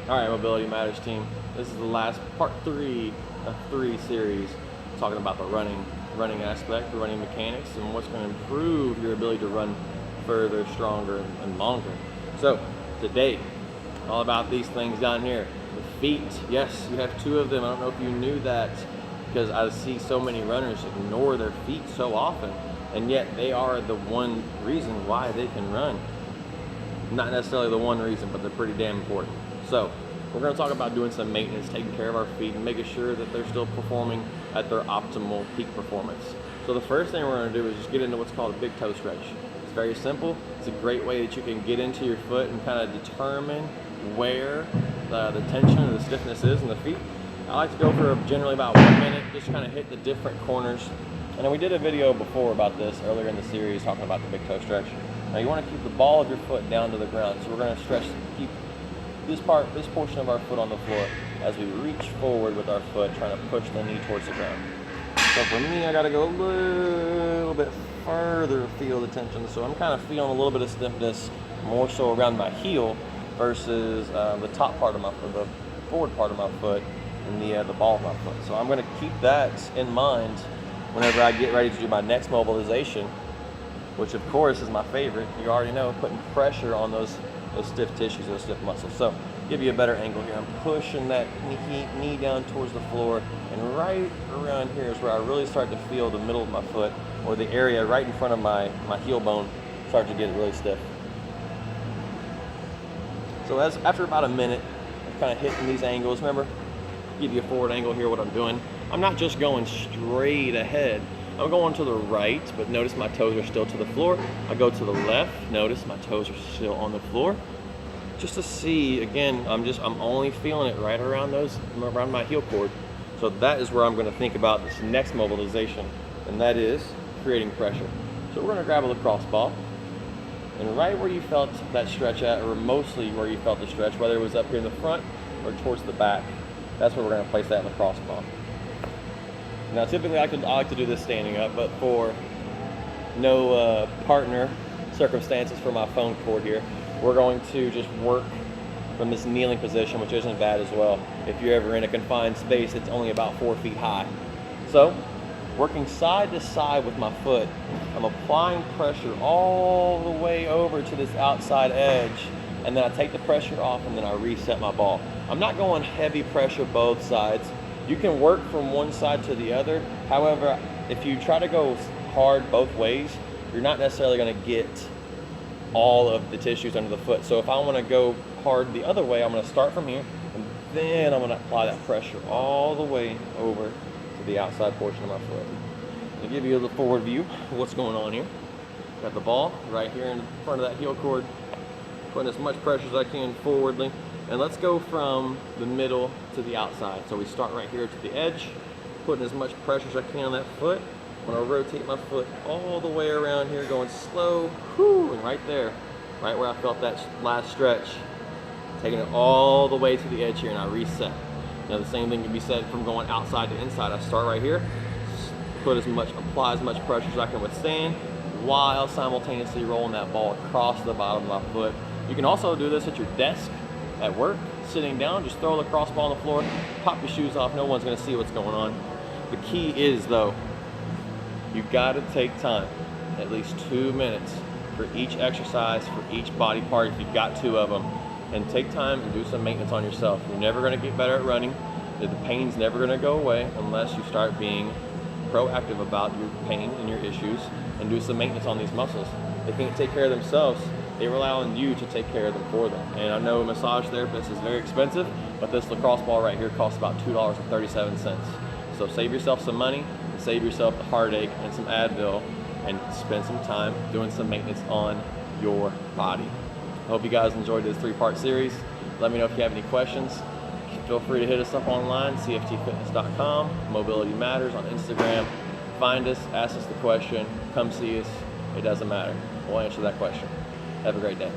All right, Mobility Matters team. This is the last part 3 of 3 series talking about the running aspect, the running mechanics, and what's going to improve your ability to run further, stronger, and longer. So today, all about these things down here. The feet. Yes, you have 2 of them. I don't know if you knew that, because I see so many runners ignore their feet so often, and yet they are the one reason why they can run. Not necessarily the one reason, but they're pretty damn important. So we're going to talk about doing some maintenance, taking care of our feet, and making sure that they're still performing at their optimal peak performance. So the first thing we're going to do is just get into what's called a big toe stretch. It's very simple. It's a great way that you can get into your foot and kind of determine where the tension or the stiffness is in the feet. I like to go for generally about 1 minute, just kind of hit the different corners. And then we did a video before about this earlier in the series talking about the big toe stretch. Now you want to keep the ball of your foot down to the ground. So we're going to stretch, keep this portion of our foot on the floor as we reach forward with our foot, trying to push the knee towards the ground. So for me, I got to go a little bit further to feel the tension. So I'm kind of feeling a little bit of stiffness, more so around my heel versus the top part of my foot, the forward part of my foot, and the ball of my foot. So I'm going to keep that in mind whenever I get ready to do my next mobilization, which of course is my favorite. You already know, putting pressure on those stiff tissues, those stiff muscles. So give you a better angle here. I'm pushing that knee down towards the floor, and right around here is where I really start to feel the middle of my foot, or the area right in front of my heel bone, start to get really stiff. So after about a minute of kind of hitting these angles, remember, give you a forward angle here, what I'm doing. I'm not just going straight ahead. I'm going to the right, but notice my toes are still to the floor. I go to the left, notice my toes are still on the floor. Just to see, again, I'm only feeling it right around my heel cord. So that is where I'm gonna think about this next mobilization, and that is creating pressure. So we're gonna grab a lacrosse ball, and right where you felt that stretch at, or mostly where you felt the stretch, whether it was up here in the front or towards the back, that's where we're gonna place that lacrosse ball. Now typically I like to do this standing up, but for no partner circumstances for my phone cord here, we're going to just work from this kneeling position, which isn't bad as well. If you're ever in a confined space, it's only about 4 feet high. So working side to side with my foot, I'm applying pressure all the way over to this outside edge, and then I take the pressure off, and then I reset my ball. I'm not going heavy pressure both sides. You can work from one side to the other. However, if you try to go hard both ways, you're not necessarily going to get all of the tissues under the foot. So if I want to go hard the other way, I'm going to start from here, and then I'm going to apply that pressure all the way over to the outside portion of my foot. I'll give you a little forward view of what's going on here. Got the ball right here in front of that heel cord, putting as much pressure as I can forwardly. And let's go from the middle to the outside. So we start right here to the edge, putting as much pressure as I can on that foot. I'm gonna rotate my foot all the way around here, going slow, and right there, right where I felt that last stretch, taking it all the way to the edge here, and I reset. Now the same thing can be said from going outside to inside. I start right here, apply as much pressure as I can withstand, while simultaneously rolling that ball across the bottom of my foot. You can also do this at your desk, at work, sitting down, just throw a lacrosse ball on the floor, pop your shoes off, no one's gonna see what's going on. The key is though, you gotta take time, at least 2 minutes for each exercise, for each body part, if you've got 2 of them, and take time and do some maintenance on yourself. You're never gonna get better at running. The pain's never gonna go away unless you start being proactive about your pain and your issues and do some maintenance on these muscles. They can't take care of themselves. They rely on you to take care of them for them. And I know a massage therapist is very expensive, but this lacrosse ball right here costs about $2.37. So save yourself some money, and save yourself the heartache and some Advil, and spend some time doing some maintenance on your body. I hope you guys enjoyed this 3-part series. Let me know if you have any questions. Feel free to hit us up online, cftfitness.com, Mobility Matters on Instagram. Find us, ask us the question, come see us. It doesn't matter. We'll answer that question. Have a great day.